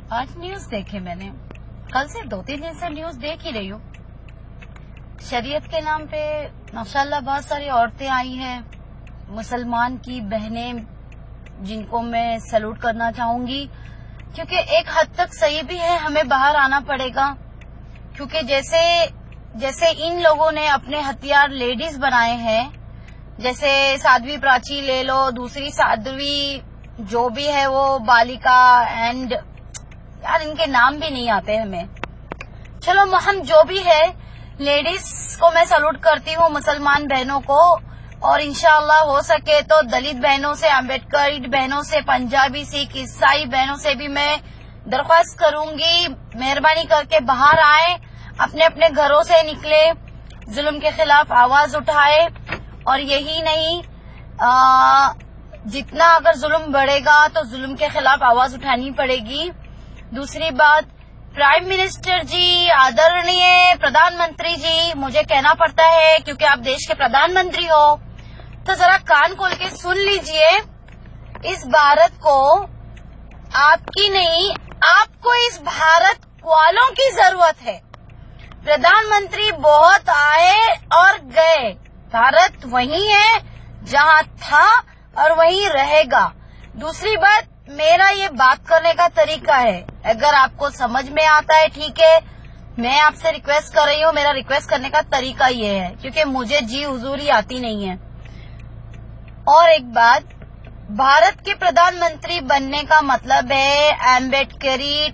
आज न्यूज देखे मैंने, कल से 2-3 दिन से न्यूज देख ही रही हूँ। शरीयत के नाम पे माशाल्लाह बहुत सारी औरतें आई हैं, मुसलमान की बहनें, जिनको मैं सैल्यूट करना चाहूंगी, क्योंकि एक हद तक सही भी है, हमें बाहर आना पड़ेगा। क्योंकि जैसे इन लोगों ने अपने हथियार लेडीज बनाए हैं, जैसे साध्वी प्राची ले लो, दूसरी साध्वी जो भी है वो बालिका, एंड यार इनके नाम भी नहीं आते हमें। चलो हम जो भी है, लेडीज को मैं सैल्यूट करती हूँ, मुसलमान बहनों को, और इंशाअल्लाह हो सके तो दलित बहनों से, अम्बेडकर बहनों से, पंजाबी, सिख, ईसाई बहनों से भी मैं दरख्वास्त करूंगी, मेहरबानी करके बाहर आए, अपने अपने घरों से निकले, जुल्म के खिलाफ आवाज उठाए। और यही नहीं, जितना अगर जुल्म बढ़ेगा तो जुल्म के खिलाफ आवाज उठानी पड़ेगी। दूसरी बात, प्राइम मिनिस्टर जी, आदरणीय प्रधानमंत्री जी, मुझे कहना पड़ता है क्योंकि आप देश के प्रधानमंत्री हो, तो जरा कान खोल के सुन लीजिए। इस भारत को आपकी नहीं, आपको इस भारत वालों की जरूरत है। प्रधानमंत्री बहुत आए और गए, भारत वही है जहां था और वहीं रहेगा। दूसरी बात, मेरा ये बात करने का तरीका है, अगर आपको समझ में आता है ठीक है, मैं आपसे रिक्वेस्ट कर रही हूँ, मेरा रिक्वेस्ट करने का तरीका ये है, क्योंकि मुझे जी हुजूरी आती नहीं है। और एक बात, भारत के प्रधानमंत्री बनने का मतलब है अम्बेडकरी,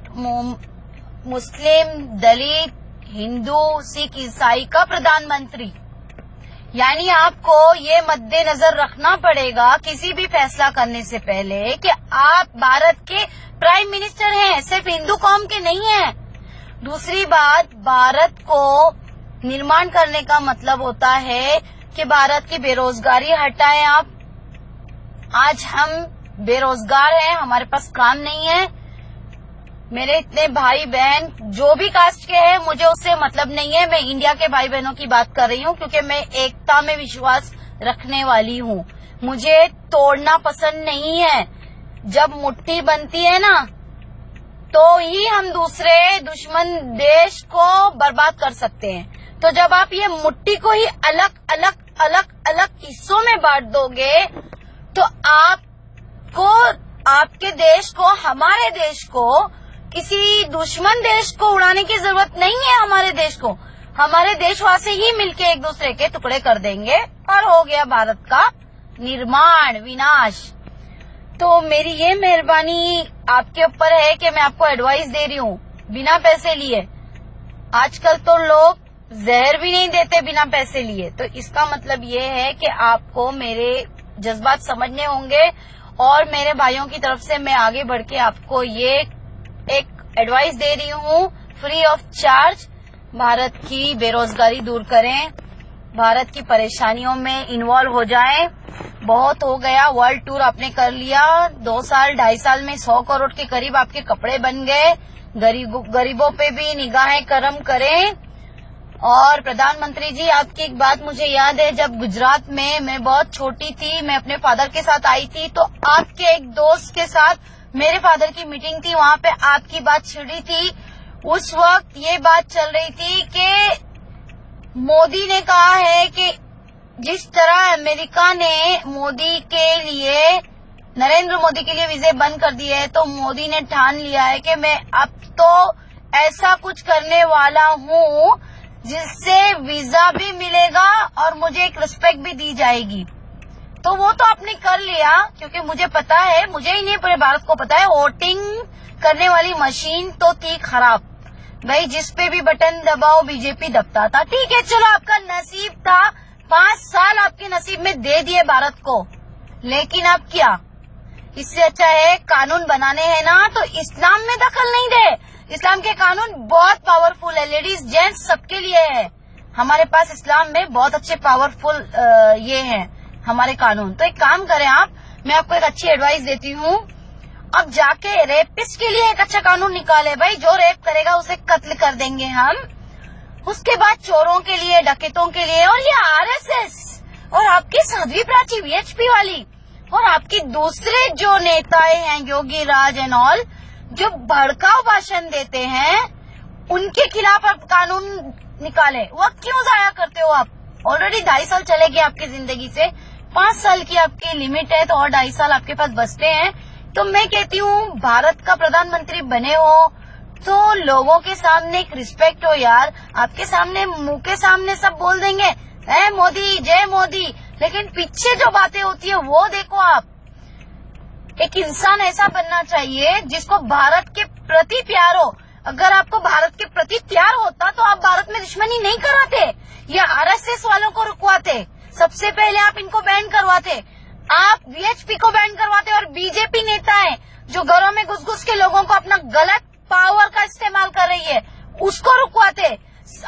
मुस्लिम, दलित, हिंदू, सिख, ईसाई का प्रधानमंत्री। यानी आपको ये मद्देनजर रखना पड़ेगा किसी भी फैसला करने से पहले कि आप भारत के प्राइम मिनिस्टर हैं, सिर्फ हिंदू कौम के नहीं हैं। दूसरी बात, भारत को निर्माण करने का मतलब होता है कि भारत की बेरोजगारी हटाएं आप। आज हम बेरोजगार हैं, हमारे पास काम नहीं है। मेरे इतने भाई बहन जो भी कास्ट के हैं, मुझे उससे मतलब नहीं है, मैं इंडिया के भाई बहनों की बात कर रही हूँ, क्योंकि मैं एकता में विश्वास रखने वाली हूँ। मुझे तोड़ना पसंद नहीं है। जब मुट्ठी बनती है ना, तो ही हम दूसरे दुश्मन देश को बर्बाद कर सकते हैं। तो जब आप ये मुट्ठी को ही अलग अलग अलग अलग हिस्सों में बांट दोगे, तो आपको, आपके देश को, हमारे देश को, किसी दुश्मन देश को उड़ाने की जरूरत नहीं है। हमारे देश को हमारे देशवासी ही मिलके एक दूसरे के टुकड़े कर देंगे और हो गया भारत का निर्माण, विनाश। तो मेरी ये मेहरबानी आपके ऊपर है कि मैं आपको एडवाइस दे रही हूँ बिना पैसे लिए। आजकल तो लोग जहर भी नहीं देते बिना पैसे लिए। तो इसका मतलब ये है कि आपको मेरे जज्बात समझने होंगे, और मेरे भाइयों की तरफ से मैं आगे बढ़ के आपको ये एक एडवाइस दे रही हूँ, फ्री ऑफ चार्ज भारत की बेरोजगारी दूर करें, भारत की परेशानियों में इन्वॉल्व हो जाएं। बहुत हो गया, वर्ल्ड टूर आपने कर लिया, 2 साल 2.5 साल में 100 करोड़ के करीब आपके कपड़े बन गए। गरीबों पे भी निगाहें करम करें। और प्रधानमंत्री जी, आपकी एक बात मुझे याद है, जब गुजरात में मैं बहुत छोटी थी, मैं अपने फादर के साथ आई थी, तो आपके एक दोस्त के साथ मेरे फादर की मीटिंग थी, वहाँ पे आपकी बात छिड़ी थी। उस वक्त ये बात चल रही थी कि मोदी ने कहा है कि जिस तरह अमेरिका ने मोदी के लिए, नरेंद्र मोदी के लिए वीजे बंद कर दिए है, तो मोदी ने ठान लिया है कि मैं अब तो ऐसा कुछ करने वाला हूँ जिससे वीजा भी मिलेगा और मुझे एक रिस्पेक्ट भी दी जाएगी। तो वो तो आपने कर लिया, क्योंकि मुझे पता है, मुझे ही नहीं पूरे भारत को पता है, वोटिंग करने वाली मशीन तो थी खराब भाई, जिस पे भी बटन दबाओ बीजेपी दबता था। ठीक है, चलो आपका नसीब था, 5 साल आपके नसीब में दे दिए भारत को, लेकिन अब क्या? इससे अच्छा है कानून बनाने हैं ना तो इस्लाम में दखल नहीं दे। इस्लाम के कानून बहुत पावरफुल है, लेडीज जेंट्स सबके लिए है। हमारे पास इस्लाम में बहुत अच्छे पावरफुल ये हैं हमारे कानून। तो एक काम करें आप, मैं आपको एक अच्छी एडवाइस देती हूँ, अब जाके रेपिस्ट के लिए एक अच्छा कानून निकाले भाई, जो रेप करेगा उसे कत्ल कर देंगे हम। उसके बाद चोरों के लिए, डकैतों के लिए, और ये आरएसएस और आपकी साध्वी प्राची वीएचपी वाली और आपकी दूसरे जो नेताएं हैं, योगी राज एंड ऑल, जो भड़काऊ भाषण देते हैं उनके खिलाफ आप कानून निकाले। वक्त क्यों जाया करते हो आप? ऑलरेडी 2.5 साल चले गए आपकी जिंदगी से, 5 साल की आपकी लिमिट है, तो और 2.5 साल आपके पास बचते हैं। तो मैं कहती हूँ भारत का प्रधानमंत्री बने हो तो लोगों के सामने एक रिस्पेक्ट हो यार। आपके सामने, मुंह के सामने सब बोल देंगे है मोदी, जय मोदी, लेकिन पीछे जो बातें होती है वो देखो आप। एक इंसान ऐसा बनना चाहिए जिसको भारत के प्रति प्यार हो। अगर आपको भारत के प्रति प्यार होता तो आप भारत में दुश्मनी नहीं कराते या आरएसएस वालों को रुकवाते। सबसे पहले आप इनको बैन करवाते, आप वीएचपी को बैन करवाते और बीजेपी नेताएं जो घरों में घुस-घुस के लोगों को अपना गलत पावर का इस्तेमाल कर रही है उसको रुकवाते।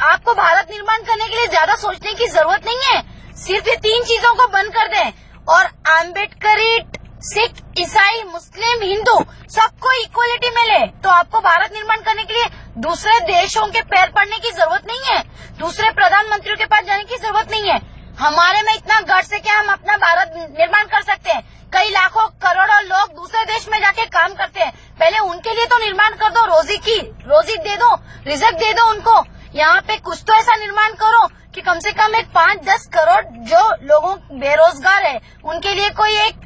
आपको भारत निर्माण करने के लिए ज्यादा सोचने की जरूरत नहीं है, सिर्फ ये 3 चीजों को बंद कर दें और आम्बेडकरिट, सिख, ईसाई, मुस्लिम, हिंदू सबको इक्वलिटी मिले तो आपको भारत निर्माण करने के लिए दूसरे देशों के पैर पड़ने की जरूरत नहीं है, दूसरे प्रधानमंत्रियों के पास जाने की जरूरत नहीं है। हमारे में इतना गट्स है कि हम अपना भारत निर्माण कर सकते हैं। कई लाखों करोड़ों लोग दूसरे देश में जाके काम करते हैं, पहले उनके लिए तो निर्माण कर दो, रोजी दे दो, रिजक दे दो उनको। यहाँ पे कुछ तो ऐसा निर्माण करो कि कम से कम एक 5-10 करोड़ जो लोगों बेरोजगार है उनके लिए कोई एक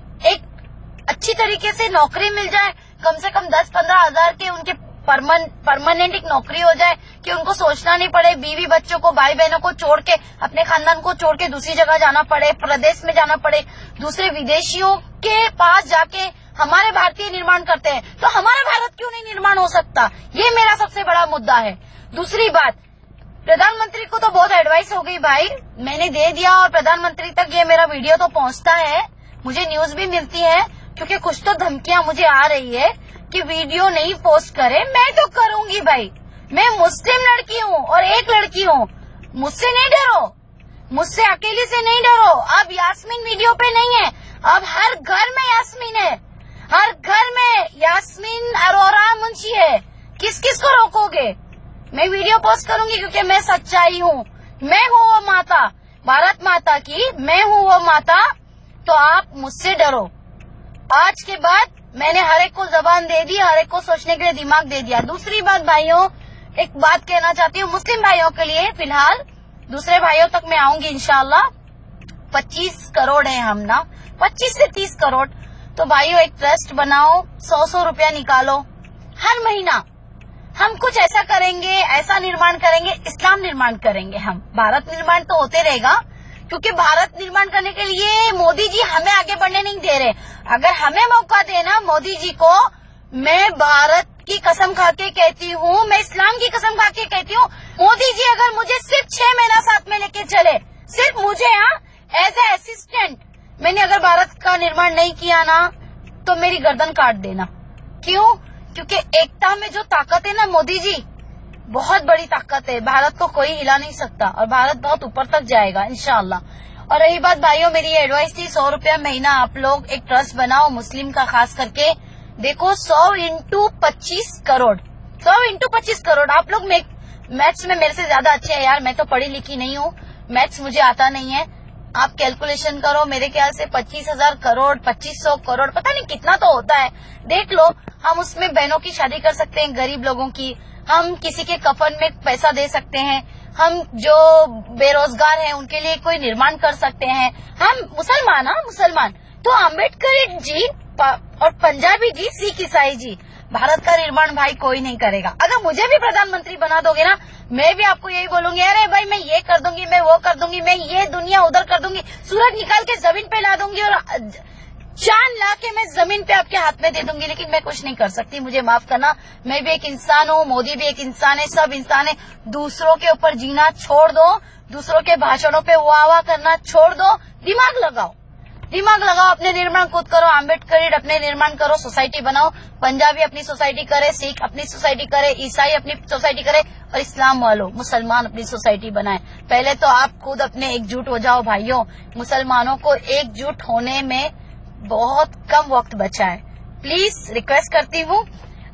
अच्छी तरीके से नौकरी मिल जाए, कम से कम 10-15 हजार के उनके परमानेंट एक नौकरी हो जाए कि उनको सोचना नहीं पड़े, बीवी बच्चों को, भाई बहनों को छोड़ के, अपने खानदान को छोड़ के दूसरी जगह जाना पड़े, प्रदेश में जाना पड़े, दूसरे विदेशियों के पास जाके हमारे भारतीय निर्माण करते हैं। तो हमारा भारत क्यों नहीं निर्माण हो सकता? ये मेरा सबसे बड़ा मुद्दा है। दूसरी बात, प्रधानमंत्री को तो बहुत एडवाइस हो गई भाई, मैंने दे दिया और प्रधानमंत्री तक ये मेरा वीडियो तो पहुंचता है, मुझे न्यूज भी मिलती है, क्योंकि कुछ तो धमकियां मुझे आ रही है कि वीडियो नहीं पोस्ट करे। मैं तो करूंगी भाई, मैं मुस्लिम लड़की हूँ और एक लड़की हूँ, मुझसे नहीं डरो, मुझसे अकेली से नहीं डरो। अब यास्मीन वीडियो पे नहीं है, अब हर घर में यास्मीन है, हर घर में यास्मीन अरोरा मुंशी है। किस किस को रोकोगे? मैं वीडियो पोस्ट करूंगी क्योंकि मैं सच्चाई हूँ, मैं हूँ वो माता, भारत माता की मैं हूँ वो माता। तो आप मुझसे डरो। आज के बाद मैंने हर एक को जबान दे दी, हर एक को सोचने के लिए दिमाग दे दिया। दूसरी बात भाइयों, एक बात कहना चाहती हूँ मुस्लिम भाइयों के लिए, फिलहाल दूसरे भाइयों तक मैं आऊंगी इंशाल्लाह। 25 करोड़ है हम ना, 25 से 30 करोड़। तो भाइयों एक ट्रस्ट बनाओ, 100 रुपया निकालो हर महीना। हम कुछ ऐसा करेंगे, ऐसा निर्माण करेंगे, इस्लाम निर्माण करेंगे हम। भारत निर्माण तो होते रहेगा, क्योंकि भारत निर्माण करने के लिए मोदी जी हमें आगे बढ़ने नहीं दे रहे। अगर हमें मौका देना मोदी जी को, मैं भारत की कसम खा के कहती हूँ, मैं इस्लाम की कसम खा के कहती हूँ, मोदी जी अगर मुझे सिर्फ 6 महीना साथ में लेके चले, सिर्फ मुझे, एज ए असिस्टेंट, मैंने अगर भारत का निर्माण नहीं किया ना तो मेरी गर्दन काट देना। क्यों? क्योंकि एकता में जो ताकत है ना मोदी जी, बहुत बड़ी ताकत है, भारत को कोई हिला नहीं सकता और भारत बहुत ऊपर तक जाएगा इंशाल्लाह। और रही बात भाइयों, मेरी एडवाइस थी 100 रुपया महीना आप लोग एक ट्रस्ट बनाओ, मुस्लिम का खास करके। देखो 100 इंटू 25 करोड़, 100 इंटू 25 करोड़। आप लोग मैथ्स में मेरे से ज्यादा अच्छे हैं यार, मैं तो पढ़ी लिखी नहीं हूँ, मैथ्स मुझे आता नहीं है। आप कैलकुलेशन करो, मेरे ख्याल से 25,000 करोड़, 2500 करोड़, पता नहीं कितना तो होता है, देख लो। हम उसमें बहनों की शादी कर सकते हैं, गरीब लोगों की, हम किसी के कफन में पैसा दे सकते हैं, हम जो बेरोजगार हैं उनके लिए कोई निर्माण कर सकते हैं। हम मुसलमान तो अम्बेडकर जी और पंजाबी जी, सिख, ईसाई जी, भारत का निर्माण भाई कोई नहीं करेगा। अगर मुझे भी प्रधानमंत्री बना दोगे ना, मैं भी आपको यही बोलूंगी, अरे भाई मैं ये कर दूंगी, मैं वो कर दूंगी, मैं ये दुनिया उधर कर दूंगी, सूरज निकाल के जमीन पे ला दूंगी और चांद ला के मैं जमीन पे आपके हाथ में दे दूंगी, लेकिन मैं कुछ नहीं कर सकती, मुझे माफ करना। मैं भी एक इंसान हूँ, मोदी भी एक इंसान है, सब इंसान है। दूसरों के ऊपर जीना छोड़ दो, दूसरों के भाषणों पे वाह करना छोड़ दो, दिमाग लगाओ, अपने निर्माण खुद करो। अम्बेडकर अपने निर्माण करो, सोसाइटी बनाओ, पंजाबी अपनी सोसाइटी करे, सिख अपनी सोसाइटी करे, ईसाई अपनी सोसाइटी करे और इस्लाम वालों, मुसलमान अपनी सोसाइटी बनाए। पहले तो आप खुद अपने एकजुट हो जाओ भाइयों। मुसलमानों को एकजुट होने में बहुत कम वक्त बचा है। प्लीज रिक्वेस्ट करती हूँ,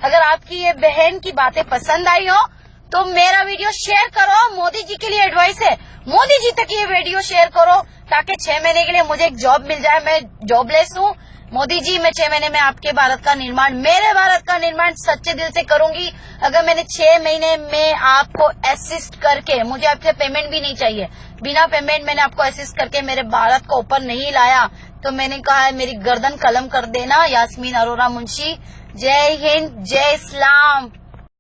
अगर आपकी ये बहन की बातें पसंद आई हो तो मेरा वीडियो शेयर करो। मोदी जी के लिए एडवाइस है, मोदी जी तक ये वीडियो शेयर करो ताकि 6 महीने के लिए मुझे एक जॉब मिल जाए। मैं जॉबलेस हूँ, मोदी जी, मैं 6 महीने में आपके भारत का निर्माण, मेरे भारत का निर्माण सच्चे दिल से करूंगी। अगर मैंने 6 महीने में आपको असिस्ट करके, मुझे आपसे पेमेंट भी नहीं चाहिए, बिना पेमेंट मैंने आपको असिस्ट करके मेरे भारत को ऊपर नहीं लाया तो मैंने कहा है मेरी गर्दन कलम कर देना। यास्मीन अरोरा मुंशी। जय हिंद, जय इस्लाम।